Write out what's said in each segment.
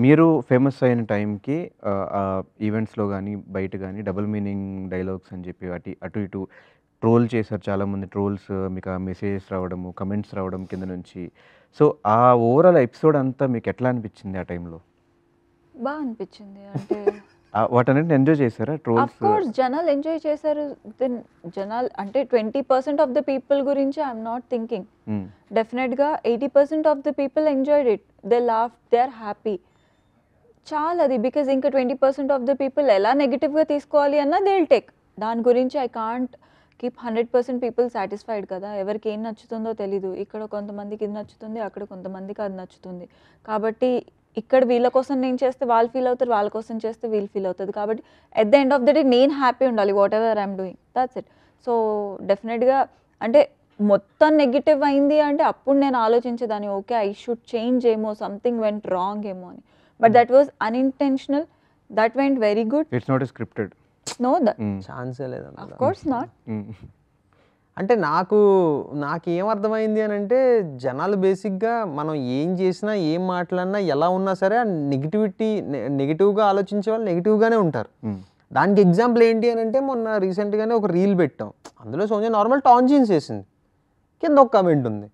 మీరు ఫేమస్ అయిన టైంకి ఈవెంట్స్‌లో గానీ, బయట గానీ డబుల్ మీనింగ్ డైలాగ్స్ అని చెప్పి అటు ఇటు ట్రోల్ చేశారు చాలామంది. ట్రోల్స్ మీకు ఆ మెసేజెస్ రావడము, కమెంట్స్ రావడం కింద నుంచి. సో, ఆ ఓవరాల్ ఎపిసోడ్ అంతా మీకెట్లా అనిపిచ్చింది ఆ టైంలో? బా అనిపిచ్చింది. అంటే వాటన్నిటిని ఎంజాయ్ చేశారా ట్రోల్స్? అఫ్‌కోర్స్ జనాలు ఎంజాయ్ చేశారు. దెన్ జనాలు అంటే 20% ఆఫ్ ద పీపుల్ గురించి I am not thinking. Hmm. డెఫినెట్‌గా 80% of the people enjoyed it. They laughed, they are happy. చాలది. బికాజ్ ఇంకా 20% ఆఫ్ ద పీపుల్ ఎలా నెగెటివ్‌గా తీసుకోవాలి అన్నా దే విల్ టేక్. దాని గురించి I can't keep 100% people satisfied కదా! ఎవరికి ఏం నచ్చుతుందో తెలీదు. ఇక్కడ కొంతమందికి ఇది నచ్చుతుంది, అక్కడ కొంతమందికి అది నచ్చుతుంది. కాబట్టి ఇక్కడ వీళ్ళ కోసం నేను చేస్తే వాళ్ళు ఫీల్ అవుతారు, వాళ్ళ కోసం చేస్తే వీళ్ళు ఫీల్ అవుతది. కాబట్టి at the end of the day నేను హ్యాపీ ఉండాలి whatever I'm doing. That's it. So, డెఫినెట్‌గా అంటే మొత్తం నెగెటివ్ అయింది అంటే అప్పుడు నేను ఆలోచించేదాన్ని. ఓకే. ఐ షుడ్ చేంజ్ ఏమో, సంథింగ్ వెంట్ రాంగ్ ఏమో అని. But that was unintentional. That went very good. It's not scripted. No ఛాన్సే లేదన్నమాట. Of course not. అంటే నాకేం అర్థమైంది అని అంటే జనాలు బేసిక్గా మనం ఏం చేసినా ఏం మాట్లాడినా ఎలా ఉన్నా సరే ఆ నెగిటివ్గా ఆలోచించే వాళ్ళు నెగిటివ్గానే ఉంటారు. దానికి ఎగ్జాంపుల్ ఏంటి అని అంటే మొన్న రీసెంట్గానే ఒక రీల్ పెట్టాం. అందులో సోనియా నార్మల్ టాన్ జీన్స్ వేసింది. కింద ఒక కమెంట్ ఉంది,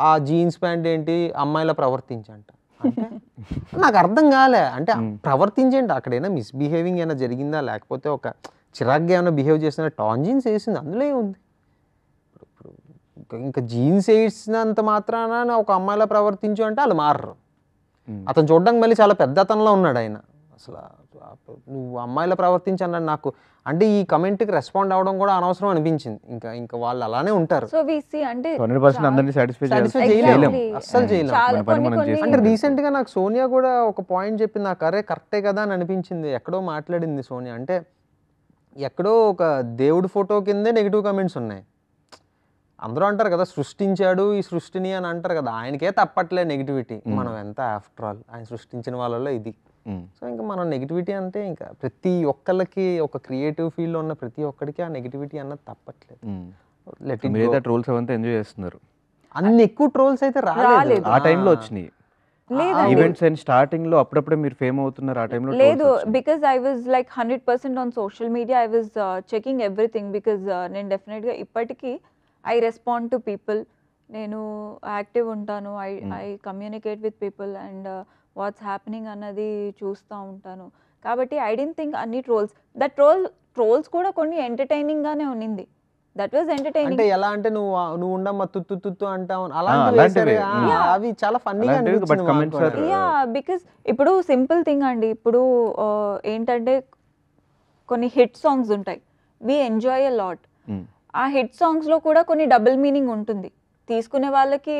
ఆ జీన్స్ ప్యాంట్ ఏంటి అమ్మాయిలా ప్రవర్తించంట. అంటే నాకు అర్థం కాలే. అంటే ప్రవర్తించండి, అక్కడైనా మిస్బిహేవింగ్ ఏమైనా జరిగిందా, లేకపోతే ఒక చిరాగ్గా ఏమైనా బిహేవ్ చేసిన టాన్ జీన్స్ వేసింది, అందులో ఏముంది? ఇంకా జీన్స్ వేసినంత మాత్రాన ఒక అమ్మాయిలా ప్రవర్తించు అంటే వాళ్ళు మారరు. అతను చూడడానికి మళ్ళీ చాలా పెద్ద అతనిలో ఉన్నాడు ఆయన. అసలు నువ్వు అమ్మాయిలా ప్రవర్తించి అన్నాడు. నాకు అంటే ఈ కమెంట్కి రెస్పాండ్ అవ్వడం కూడా అనవసరం అనిపించింది. ఇంకా వాళ్ళు అలానే ఉంటారు. సో వి సీ అంటే 100% అందరిని సాటిస్ఫై చేయలేం, అస్సలు చేయలేం. కొన్ని అంటే రీసెంట్గా నాకు సోనియా కూడా ఒక పాయింట్ చెప్పింది, నాకు అరే కరెక్టే కదా అని అనిపించింది. ఎక్కడో మాట్లాడింది సోనియా, అంటే ఎక్కడో ఒక దేవుడి ఫోటో కిందే నెగిటివ్ కమెంట్స్ ఉన్నాయి. అందరూ అంటారు కదా సృష్టించాడు ఈ సృష్టిని అని అంటారు కదా, ఆయనకే తప్పట్లే నెగిటివిటీ. మనం ఎంత ఆఫ్టర్ ఆల్ ఆయన సృష్టించిన వాళ్ళలో ఇది. సో ఇంకా మనం నెగిటివిటీ అంటే ఇంకా ప్రతి ఒక్కళ్ళకి ఒక క్రియేటివ్ ఫీల్డ్లో ఉన్న ప్రతి ఒక్కడికి ఆ నెగిటివిటీ అన్నది తప్పట్లేదు. ట్రోల్స్ అవంతా ఎంజాయ్ చేస్తున్నారు. అన్ని ఎక్కువ ట్రోల్స్ అయితే రాలేదు ఆ టైంలో వచ్చినాయి. ఈవెంట్స్ అండ్ స్టార్టింగ్ లో అప్పుడప్పుడే మీరు ఫేమ్ అవుతున్నారు ఆ టైంలో? లేదు, because I was like 100% on social media. I was checking everything. Because నేను డెఫినెట్గా ఇప్పటికీ ఐ రెస్పాండ్ టు పీపుల్. నేను యాక్టివ్ ఉంటాను. I communicate with people and what's happening అన్నది చూస్తూ ఉంటాను. కాబట్టి ఐ డోంట్ థింక్ అన్ని ట్రోల్స్ కూడా కొన్ని ఎంటర్టైనింగ్గానే ఉన్నింది. That was entertaining. అంటే ఎలా అంటే నువ్వు ఉండమ్మా తుత్తు తుత్తు అంటావు అలాంటివి అవి చాలా ఫన్నీగా అనిపించింది. యా, బికాజ్ ఇప్పుడు సింపుల్ థింగ్ అండి. ఇప్పుడు ఏంటంటే కొన్ని హిట్ సాంగ్స్ ఉంటాయి, వి ఎంజాయ్ ఎ లాట్. ఆ హిట్ సాంగ్స్లో కూడా కొన్ని డబుల్ మీనింగ్ ఉంటుంది. తీసుకునే వాళ్ళకి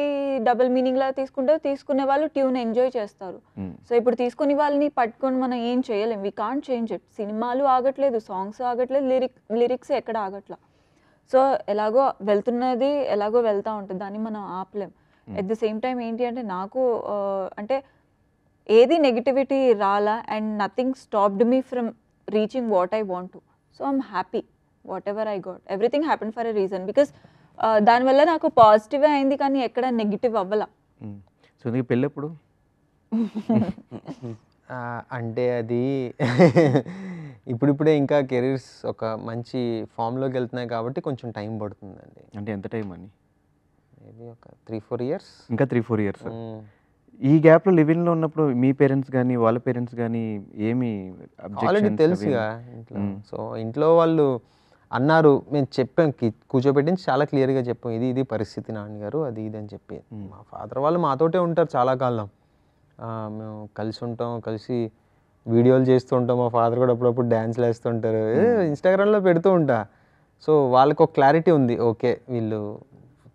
డబుల్ మీనింగ్ లాగా తీసుకుంటారు, తీసుకునే వాళ్ళు ట్యూన్ ఎంజాయ్ చేస్తారు. సో ఇప్పుడు తీసుకునే వాళ్ళని పట్టుకొని మనం ఏం చేయలేం. We can't change it. సినిమాలు ఆగట్లేదు, సాంగ్స్ ఆగట్లేదు, లిరిక్స్ ఎక్కడ ఆగట్లా. సో ఎలాగో వెళ్తున్నది ఎలాగో వెళ్తూ ఉంటుంది, దాన్ని మనం ఆపలేం. ఎట్ ది సేమ్ టైం ఏంటి అంటే నాకు అంటే ఏది నెగిటివిటీ రాలా and nothing stopped me from reaching what I want to. So I'm happy what ever I got. Everything happen for a reason. Because దానివల్ల నాకు పాజిటివే అయింది కానీ ఎక్కడ నెగిటివ్ అవ్వాల. సో నీకు పెళ్ళి ఎప్పుడు? అంటే అది ఇప్పుడిప్పుడే ఇంకా కెరీర్స్ ఒక మంచి ఫామ్లోకి వెళ్తున్నాయి కాబట్టి కొంచెం టైం పడుతుందండి. అంటే ఎంత టైం అని? మేబీ ఒక 3-4 ఇయర్స్. ఇంకా 3-4 ఇయర్స్. ఈ గ్యాప్లో లివింగ్లో ఉన్నప్పుడు మీ పేరెంట్స్ కానీ వాళ్ళ పేరెంట్స్ కానీ ఏమి ఆల్రెడీ తెలుసుగా ఇంట్లో. సో ఇంట్లో వాళ్ళు అన్నారు, మేము చెప్పాం, కూర్చోబెట్టించి చాలా క్లియర్గా చెప్పాం, ఇది పరిస్థితి నాన్నగారు, అది ఇది అని చెప్పి. మా ఫాదర్ వాళ్ళు మాతోటే ఉంటారు చాలా కాలం. మేము కలిసి ఉంటాం, కలిసి వీడియోలు చేస్తూ ఉంటాం. మా ఫాదర్ కూడా అప్పుడప్పుడు డ్యాన్స్లు వేస్తుంటారు, ఇన్స్టాగ్రామ్లో పెడుతూ ఉంటా. సో వాళ్ళకి ఒక క్లారిటీ ఉంది, ఓకే వీళ్ళు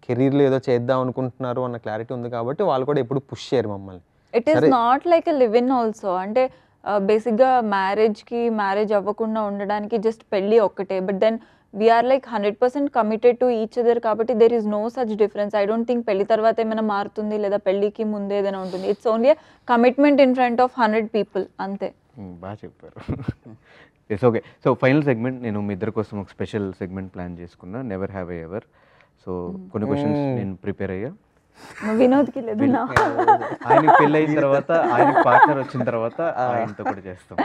కెరీర్లో ఏదో చేద్దాం అనుకుంటున్నారు అన్న క్లారిటీ ఉంది కాబట్టి వాళ్ళు కూడా ఎప్పుడు పుష్ చేయరు మమ్మల్ని. It is not like a live in also. అంటే బేసిక్గా మ్యారేజ్ అవ్వకుండా ఉండడానికి జస్ట్ పెళ్ళి ఒక్కటే. But then we are like 100% committed to each other. కాబట్టి there is no such difference. I don't think పెళ్లి తర్వాత ఏమైనా మారుతుంది లేదా పెళ్ళికి ముందు ఏదైనా ఉంటుంది. It's only commitment in front of 100 people అంతే. బాగా చెప్పారు. It's okay. So final segment, నేను మీ ఇద్దరి కోసం ఒక స్పెషల్ సెగ్మెంట్ ప్లాన్ చేసుకున్నా, never have I ever. So కొన్ని క్వశ్చన్స్ నేను ప్రిపేర్ అయ్యా. వినోద్కి లేదు నా ఆయనకి పెళ్ళి అయిన తర్వాత ఆయన పార్ట్నర్ వచ్చిన తర్వాత ఆయనతో కూడా చేస్తాం.